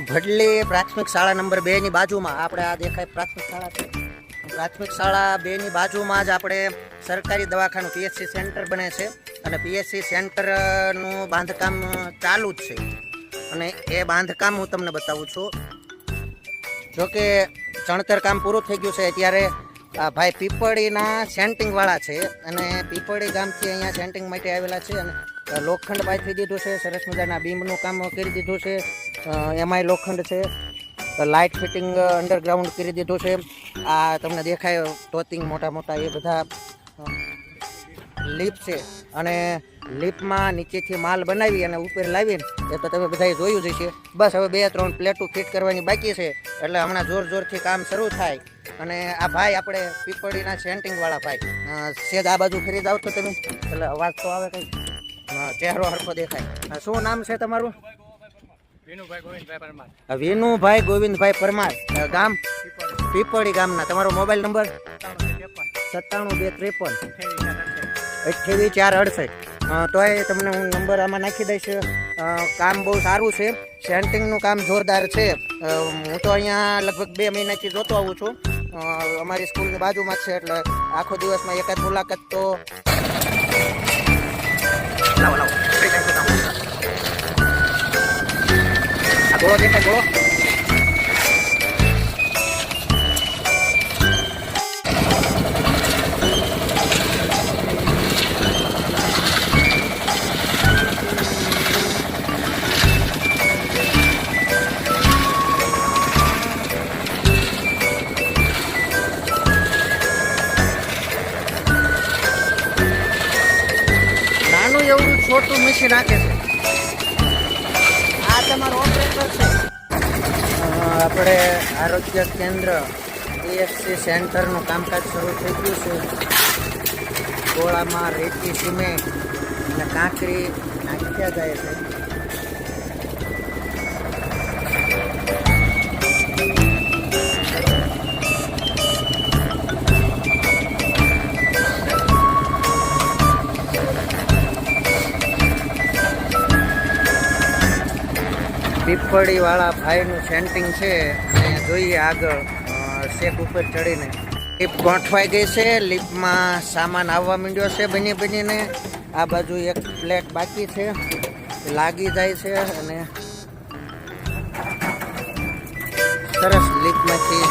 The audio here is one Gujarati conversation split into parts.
ભડલી પ્રાથમિક શાળા નંબર 2 ની બાજુમાં આપણે આ દેખાય પ્રાથમિક શાળા છે. પ્રાથમિક શાળા 2 ની બાજુમાં જ આપણે સરકારી દવાખાનું પીએચસી સેન્ટર બને છે અને પીએચસી સેન્ટરનું બાંધકામ ચાલુ જ છે અને એ બાંધકામ હું તમને બતાવું છું. જોકે ચણતર કામ પૂરું થઈ ગયું છે. ત્યારે ભાઈ પીપળીના સેન્ટિંગ વાળા છે અને પીપળી ગામથી અહીંયા સેન્ટિંગ માટે આવેલા છે અને લોખંડ બાંધી દીધું છે. સરસ મજાના બીમનું કામ કરી દીધું છે. એમાંય લોખંડ છે. લાઇટ ફિટિંગ અંડરગ્રાઉન્ડ કરી દીધું છે. આ તમને દેખાય ટોતિંગ મોટા મોટા એ બધા લીપ છે અને લીપમાં નીચેથી માલ બનાવી અને ઉપર લાવીને એ તો તમે બધાએ જોયું જ છે. બસ હવે 2-3 પ્લેટો ફિટ કરવાની બાકી છે એટલે હમણાં જોરથી કામ શરૂ થાય. અને આ ભાઈ આપણે પીપળીના સેન્ટિંગ વાળા ભાઈ સેજ આ બાજુ ફરી જાવ તો તમે એટલે અવાજ તો આવે કંઈ ચહેરો હરખો દેખાય. શું નામ છે તમારું? વિનુભાઈ ગોવિંદભાઈ પરમાર. ગામ પીપળી ગામના. તમારો મોબાઈલ નંબર 97-253-28-468. તો એ તમને હું નંબર આમાં નાખી દઈશ. કામ બહુ સારું છે. સેન્ટિંગનું કામ જોરદાર છે. હું તો અહીંયા લગભગ 2 મહિનાથી જોતો આવું છું. અમારી સ્કૂલની બાજુમાં છે એટલે આખો દિવસમાં એકાદ મુલાકાત તો લાવો આ ગોળો દેખાય ગોળો. એવું છોટું મશીન નાખે છે. આ તમારો ઓપરેટર છે. આપણે આરોગ્ય કેન્દ્ર પીએચસી સેન્ટરનું કામકાજ શરૂ થઈ ગયું છે. ગોળામાં રેતી સિમેન્ટ અને કાંકરી નાખ્યા જાય છે. પીપળી વાળા ભાઈનું સેન્ટિંગ છે અને જોઈએ આગળ શેક ઉપર ચડીને લીપ ગોઠવાઈ ગઈ છે. લીપમાં સામાન આવવા માંડ્યો છે બનીને. આ બાજુ એક પ્લેટ બાકી છે લાગી જાય છે અને સરસ લીપમાંથી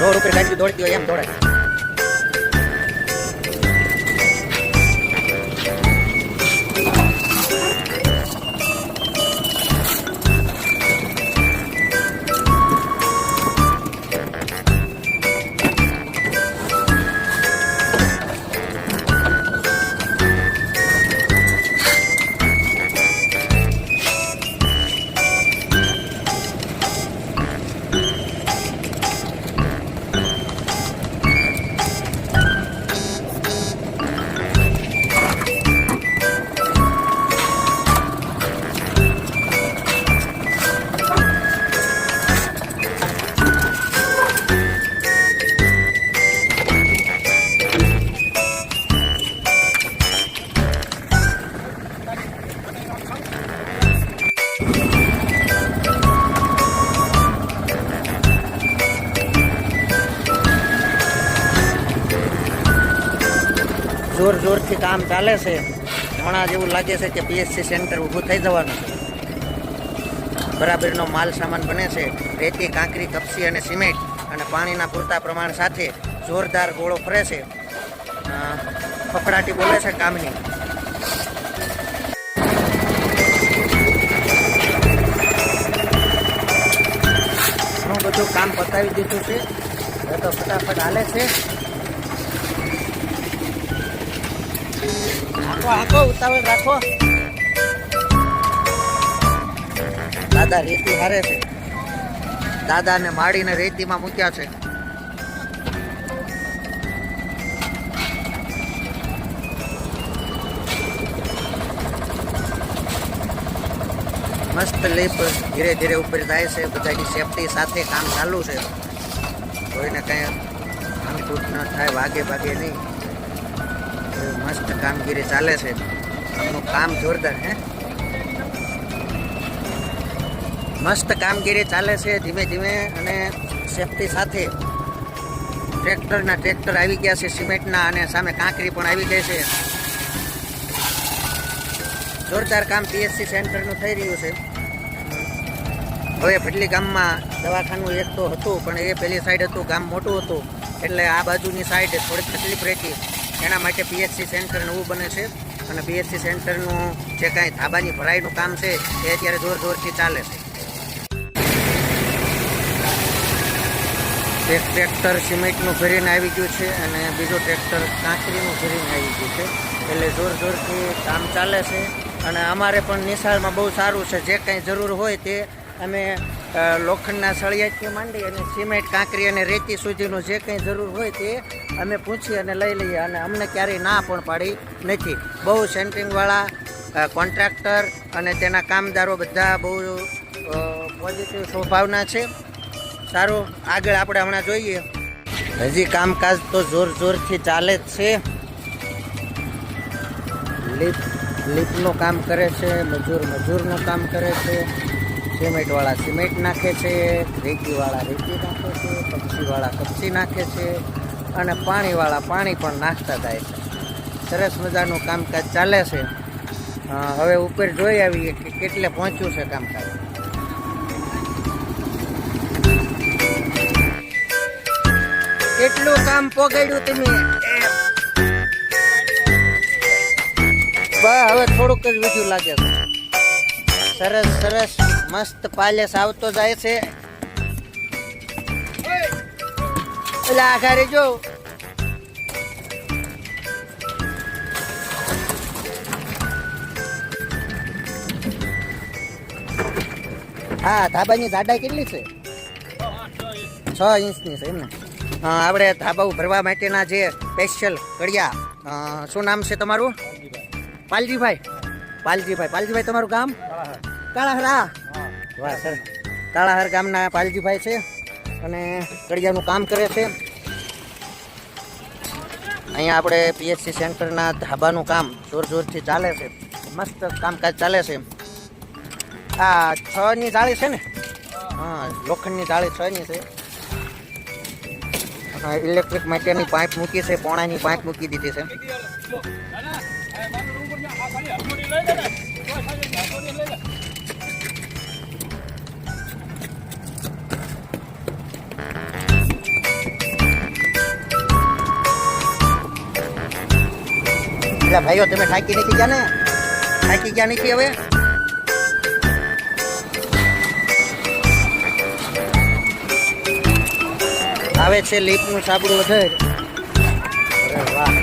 રોડ ઉપર ગાડી દોડતી હોય એમ દોડાય. જોરથી કામ ચાલે છે. હમણાં જેવું લાગે છે કે પીએચસી સેન્ટર ઊભું થઈ જવાનું છે. બરાબરનો માલ સામાન બને છે. રેતી કાંકરી કપસી અને સિમેન્ટ અને પાણીના પૂરતા પ્રમાણ સાથે જોરદાર ગોળો ફરે છે. ફફડાટી બોલે છે કામની. ઘણું બધું કામ પતાવી દીધું છે. હવે તો ફટાફટ હાલે છે. આખો ઉતાવળ રાખો. દાદા રેતી હારે છે. દાદાને માડીને રેતીમાં મૂક્યા છે. મસ્ત લીપ ધીરે ધીરે ઉપર જાય છે. બધાની સેફટી સાથે કામ ચાલુ છે. કોઈને કંઈ અંકુટ ન થાય, વાગે નહીં. મસ્ત કામગીરી ચાલે છે. આપનું કામ જોરદાર હે. મસ્ત કામગીરી ચાલે છે ધીમે ધીમે અને સેફટી સાથે. ટ્રેક્ટર આવી ગયા છે સિમેન્ટના અને સામે કાંકરી પણ આવી ગઈ છે. જોરદાર કામ પીએચસી સેન્ટરનું થઈ રહ્યું છે. હવે ભડલી ગામમાં દવાખાનું એક તો હતું, પણ એ પેલી સાઈડ હતું, ગામ મોટું હતું, એટલે આ બાજુની સાઈડ થોડીક તકલીફ રહેતી. એના માટે પીએચસી સેન્ટર નવું બને છે અને પીએચસી સેન્ટરનું જે કાંઈ ધાબાની ભરાઈનું કામ છે એ અત્યારે જોરથી ચાલે છે. એક ટ્રેક્ટર સિમેન્ટનું ભરીને આવી ગયું છે અને બીજું ટ્રેક્ટર કાંકરીનું ભરીને આવી ગયું છે. એટલે જોરથી કામ ચાલે છે. અને અમારે પણ નિશાળમાં બહુ સારું છે. જે કંઈ જરૂર હોય તે અમે લોખંડના સળિયાથી માંડી અને સિમેન્ટ, કાંકરી અને રેતી સુધીનું જે કંઈ જરૂર હોય તે અમે પૂછી અને લઈ લઈએ અને અમને ક્યારેય ના પણ પાડી નથી. બહુ સેન્ટરિંગવાળા કોન્ટ્રાક્ટર અને તેના કામદારો બધા બહુ પોઝિટિવ સ્વભાવના છે. સારું, આગળ આપણે હમણાં જોઈએ. હજી કામકાજ તો જોરથી ચાલે જ છે. લીપનું કામ કરે છે, મજૂરનું કામ કરે છે. સિમેન્ટવાળા સિમેન્ટ નાખે છે, રેતીવાળા રેતી નાખે છે, કપચીવાળા કપચી નાખે છે અને પાણીવાળા પાણી પણ નાખતા થાય છે. સરસ મજાનું કામકાજ ચાલે છે. હવે ઉપર જોઈ આવીએ કે કેટલે પહોંચ્યું છે કામકાજ. કેટલું કામ પોગાડ્યું તમે? હવે થોડુંક જ વીજું લાગે છે. સરસ મસ્ત પાલેસ આવતો જાય છે. એટલે આઘારી જો હા, ધાબાની જાડાઈ કેટલી છે? 6 ઇંચની છે એમને. આપણે ધાબા ભરવા માટેના જે સ્પેશિયલ કડિયા, શું નામ છે તમારું? પાલજીભાઈ તમારું ગામ? કાળાહરા. વાહ સર, કાળાહર ગામના પાલજીભાઈ છે અને કડિયાનું કામ કરે છે. અહીંયા આપણે પીએચસી સેન્ટરના ધાબાનું કામ જોરથી ચાલે છે. મસ્ત કામકાજ ચાલે છે. આ 6ની જાળી છે ને? હા, લોખંડની જાળી 6ની છે. ઇલેક્ટ્રિક માટેની પાઇપ મૂકી છે, પોણાની પાઇપ મૂકી દીધી છે. ભાઈઓ તમે થાકી નથી ગયા ને? થાકી ગયા નથી હવે? આવે છે લીપનું સાબડું વધારે. અરે વાહ,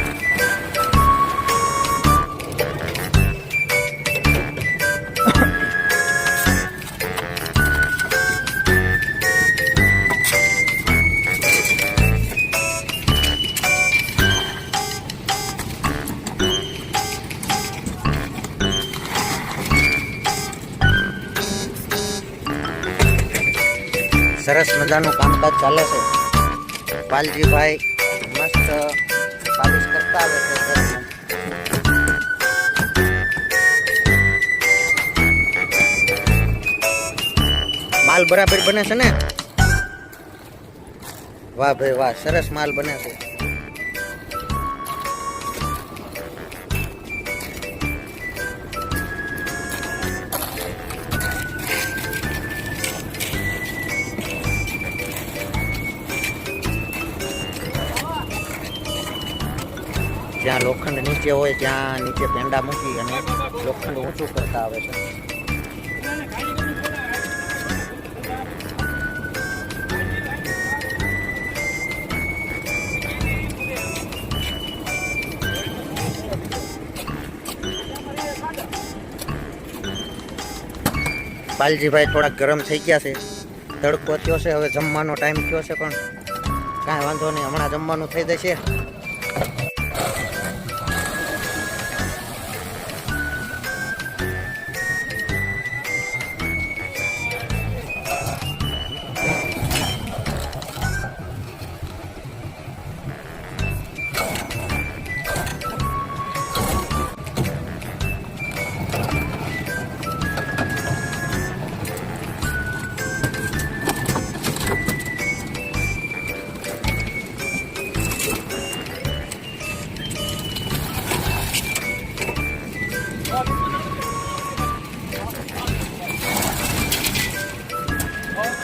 સરસ મજાનું કામકાજ ચાલે છે. પાલજીભાઈ મસ્ત પાલિશ કરતા આવે છે. માલ બરાબર બને છે ને? વાહ ભાઈ વાહ, સરસ માલ બને છે. જ્યાં લોખંડ નીચે હોય ત્યાં નીચે પેંડા મૂકી અને લોખંડ ઊંચું કરતા આવે છે. પાલજીભાઈ થોડાક ગરમ થઈ ગયા છે. તડકો થયો છે, હવે જમવાનો ટાઈમ થયો છે, પણ કાંઈ વાંધો નહીં, હમણાં જમવાનું થઈ જશે.